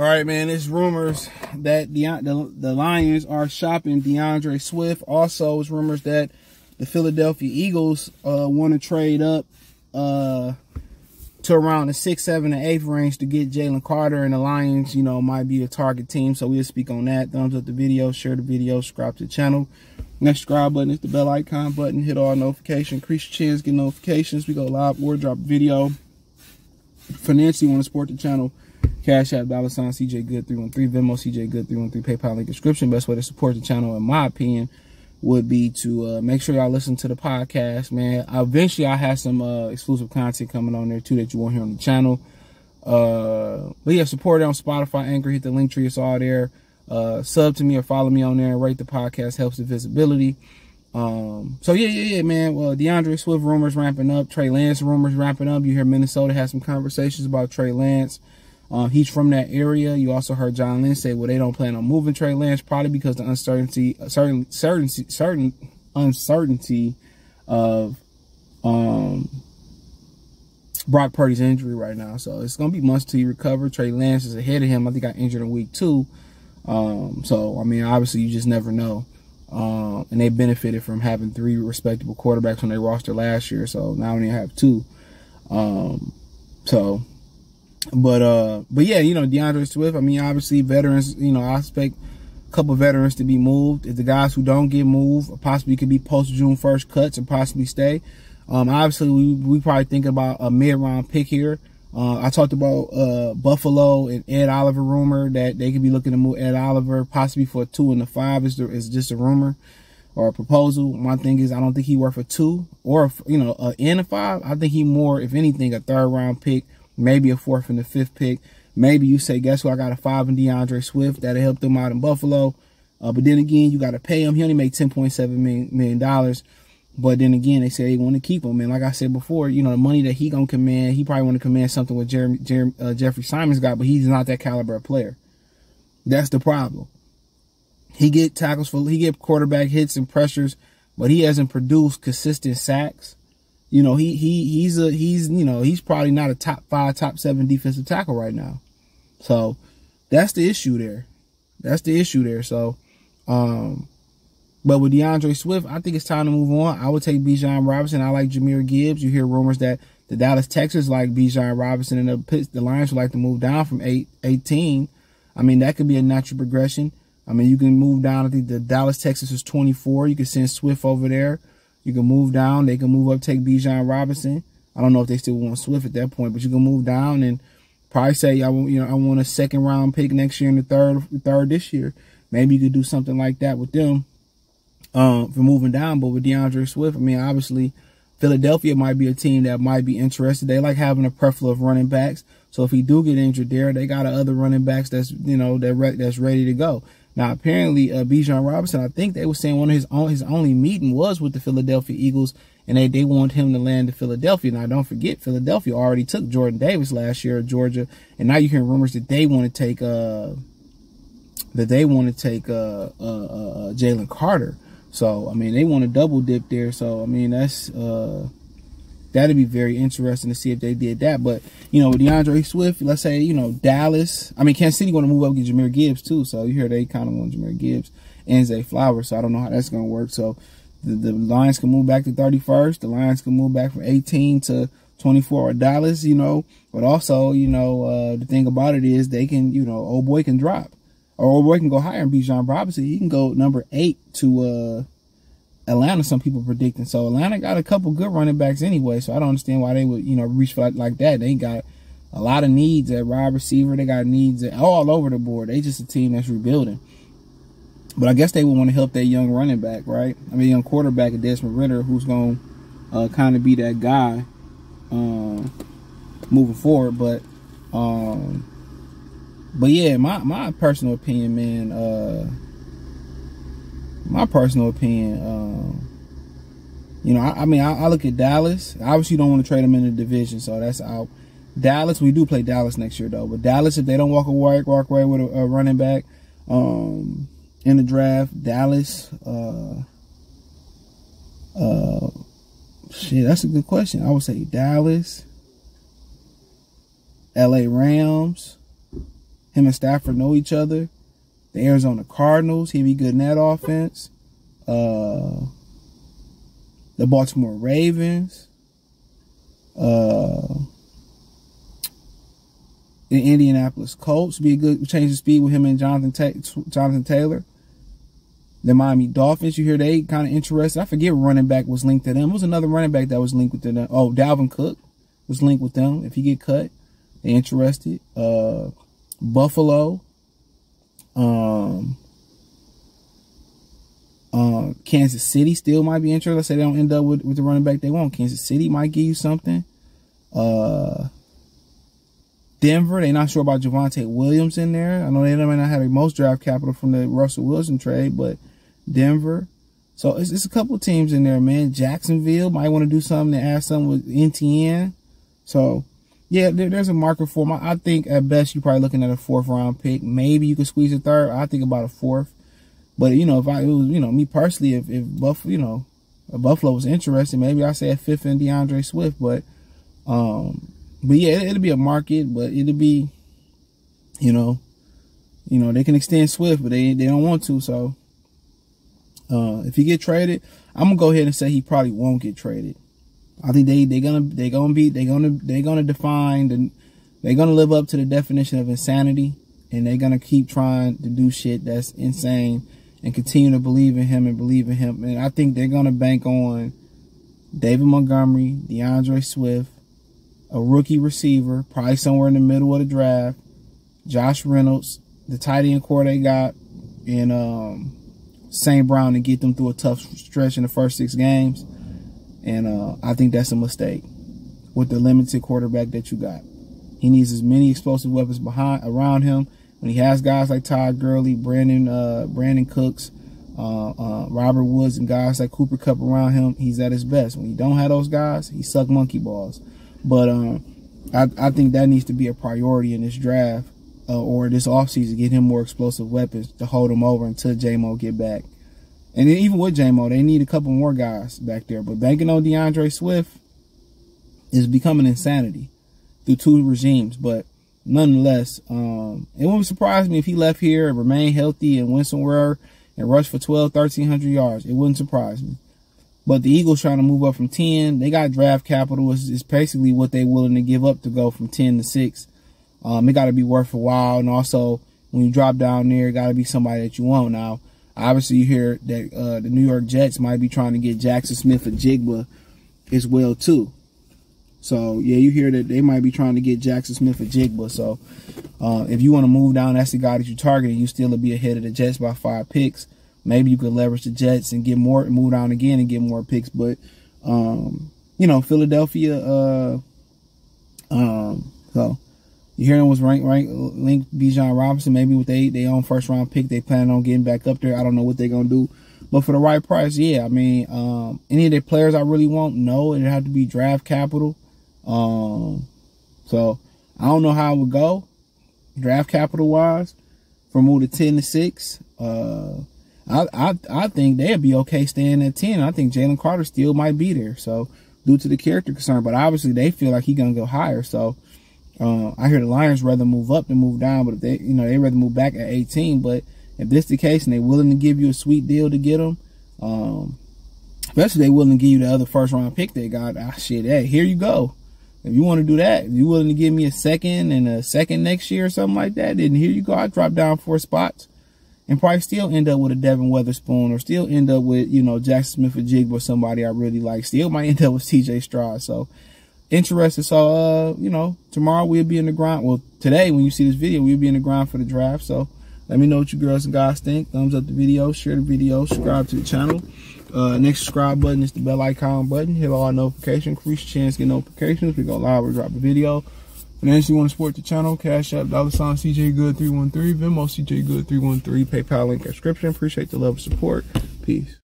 right, man. It's rumors that the Lions are shopping DeAndre Swift. Also, it's rumors that the Philadelphia Eagles want to trade up to around the 6th, 7th, and 8th range to get Jalen Carter, and the Lions, you know, might be a target team. So we'll speak on that. Thumbs up the video, share the video, subscribe to the channel. Next subscribe button is the bell icon button. Hit all notifications, increase your chance, get notifications. We go live or drop a video. Financially, want to support the channel? Cash App, $ CJ Good 313, Venmo CJ Good 313, PayPal link description. Best way to support the channel, in my opinion, would be to make sure y'all listen to the podcast, man. Eventually, I have some exclusive content coming on there too that you won't hear on the channel. But yeah, support it on Spotify, Anchor. Hit the link tree; it's all there. Sub to me or follow me on there and rate the podcast. Helps the visibility. So yeah, man. Well, DeAndre Swift rumors ramping up. Trey Lance rumors ramping up. You hear Minnesota has some conversations about Trey Lance. He's from that area. You also heard John Lynch say, well, they don't plan on moving Trey Lance, probably because the uncertainty of Brock Purdy's injury right now. So it's gonna be months till he recover. Trey Lance is ahead of him. I think got injured in week 2. So I mean, obviously you just never know. And they benefited from having 3 respectable quarterbacks on their roster last year. So now they have 2. But yeah, you know, DeAndre Swift, I mean, obviously veterans, you know, I expect a couple of veterans to be moved. If the guys who don't get moved possibly could be post June 1st cuts and possibly stay. Obviously we probably think about a mid-round pick here. I talked about Buffalo and Ed Oliver rumor that they could be looking to move Ed Oliver possibly for a 2 and a 5 is just a rumor or a proposal. My thing is, I don't think he worth a 2 or, you know, a and a 5. I think he more, if anything, a 3rd round pick. Maybe a 4th and a 5th pick. Maybe you say, guess what? I got a 5 in DeAndre Swift. That'll help them out in Buffalo. But then again, you got to pay him. He only made $10.7 million. But then again, they say they want to keep him. And like I said before, you know, the money that he going to command, he probably want to command something with Jeffrey Simon's got, but he's not that caliber of player. That's the problem. He get tackles he get quarterback hits and pressures, but he hasn't produced consistent sacks. You know, he's probably not a top 5, top 7 defensive tackle right now. So that's the issue there. So, but with DeAndre Swift, I think it's time to move on. I would take Bijan Robinson. I like Jahmyr Gibbs. You hear rumors that the Dallas Texans like Bijan Robinson, and the Lions would like to move down from 18. I mean, that could be a natural progression. I mean, you can move down. I think the Dallas Texans is 24. You can send Swift over there. You can move down. They can move up, take Bijan Robinson. I don't know if they still want Swift at that point, but you can move down and probably say, I want a 2nd round pick next year and the third this year. Maybe you could do something like that with them for moving down. But with DeAndre Swift, I mean, obviously Philadelphia might be a team that might be interested. They like having a plethora of running backs. So if he do get injured there, they got other running backs that's, you know, that's ready to go. Now, apparently, Bijan Robinson, I think they were saying one of his only meeting was with the Philadelphia Eagles, and they want him to land to Philadelphia. Now, don't forget, Philadelphia already took Jordan Davis last year at Georgia, and now you're hearing rumors that they want to take Jalen Carter. So, I mean, they want to double dip there. So, I mean, that's that'd be very interesting to see if they did that. But, you know, with DeAndre Swift, let's say, you know, Dallas. I mean, Kansas City want to move up and get Jahmyr Gibbs, too. So, you hear they kind of want Jahmyr Gibbs and Zay Flowers. So, I don't know how that's going to work. So, the Lions can move back to 31st. The Lions can move back from 18 to 24 or Dallas, you know. But also, you know, the thing about it is they can, you know, old boy can drop. Or old boy can go higher and Bijan Robinson. He can go number 8 to Atlanta, some people predicting. So Atlanta got a couple good running backs anyway. So I don't understand why they would, you know, reach for like that. They got a lot of needs at wide receiver. They got needs all over the board. They just a team that's rebuilding. But I guess they would want to help that young running back, right? I mean, young quarterback, Desmond Ridder, who's going to kind of be that guy moving forward. But yeah, my personal opinion, man. You know, I mean, I look at Dallas. Obviously, you don't want to trade them in the division, so that's out. Dallas, we do play Dallas next year, though. But Dallas, if they don't walk away with a running back in the draft, Dallas, shit, that's a good question. I would say Dallas, LA Rams, Him and Stafford know each other. The Arizona Cardinals, he'd be good in that offense. The Baltimore Ravens. The Indianapolis Colts be a good change of speed with him and Jonathan Taylor. The Miami Dolphins, you hear they kind of interested. I forget what running back was linked to them. It was another running back that was linked with them. Oh, Dalvin Cook was linked with them. If he get cut, they interested. Buffalo. Kansas City still might be interested. Let's say they don't end up with the running back they want. Kansas City might give you something. Denver, they're not sure about Javonte Williams in there. I know they might not have the most draft capital from the Russell Wilson trade, but Denver. So it's a couple teams in there, man. Jacksonville might want to do something to add something with NTN. So, yeah, there's a market for them. I think at best you're probably looking at a 4th round pick. Maybe you could squeeze a 3rd. I think about a 4th. But, you know, me personally, if Buffalo, you know, Buffalo was interested, maybe I say a 5th in DeAndre Swift. But yeah, it'll be a market, but it'll be, you know, they can extend Swift, but they don't want to. So if he get traded, I'm gonna go ahead and say he probably won't get traded. I think they're gonna live up to the definition of insanity, and they're gonna keep trying to do shit that's insane and continue to believe in him. And I think they're gonna bank on David Montgomery, DeAndre Swift, a rookie receiver, probably somewhere in the middle of the draft, Josh Reynolds, the tight end core they got, and St. Brown to get them through a tough stretch in the first 6 games. And I think that's a mistake with the limited quarterback that you got. He needs as many explosive weapons around him. When he has guys like Todd Gurley, Brandon Cooks, Robert Woods, and guys like Cooper Kupp around him, he's at his best. When he don't have those guys, he suck monkey balls. But I think that needs to be a priority in this draft or this offseason, get him more explosive weapons to hold him over until J-Mo get back. And then even with J-Mo, they need a couple more guys back there. But banking on DeAndre Swift is becoming insanity through 2 regimes. But nonetheless, it wouldn't surprise me if he left here and remained healthy and went somewhere and rushed for 1,300 yards. It wouldn't surprise me. But the Eagles trying to move up from 10. They got draft capital. It's basically what they're willing to give up to go from 10 to 6. It got to be worth a while. And also, when you drop down there, it got to be somebody that you want. Now, obviously, you hear that the New York Jets might be trying to get Jackson Smith-Njigba as well, too. So, yeah, you hear that they might be trying to get Jackson Smith-Njigba. So, if you want to move down, that's the guy that you're targeting. You still will be ahead of the Jets by 5 picks. Maybe you could leverage the Jets and get more, move down again and get more picks. But, you know, Philadelphia, so you hear him was linked Bijan Robinson. Maybe with they own 1st round pick, they plan on getting back up there. I don't know what they're going to do. But for the right price, yeah. I mean, any of the players I really want, no. It'd have to be draft capital. So I don't know how it would go, draft capital wise, from move to 10 to 6. I think they'd be okay staying at 10. I think Jalen Carter still might be there. So due to the character concern, but obviously they feel like he's gonna go higher. So I hear the Lions rather move up than move down, but if they, they rather move back at 18. But if this the case and they're willing to give you a sweet deal to get them, especially they willing to give you the other 1st round pick they got, shit, hey, here you go. If you want to do that, if you're willing to give me a 2nd and a 2nd next year or something like that, then here you go. I drop down 4 spots and probably still end up with a Devin Witherspoon or still end up with, Jackson Smith-Njigba or somebody I really like. Still might end up with TJ Stroud. So interested. So, tomorrow we'll be in the grind. Well, today when you see this video, we'll be in the grind for the draft. So let me know what you girls and guys think. Thumbs up the video, share the video, subscribe to the channel. Next subscribe button is the bell icon button. Hit all notifications. Increase your chance to get notifications. We go live or drop a video. Financially, you want to support the channel, Cash App, $ CJ Good 313, Venmo CJ Good 313, PayPal link description. Appreciate the love and support. Peace.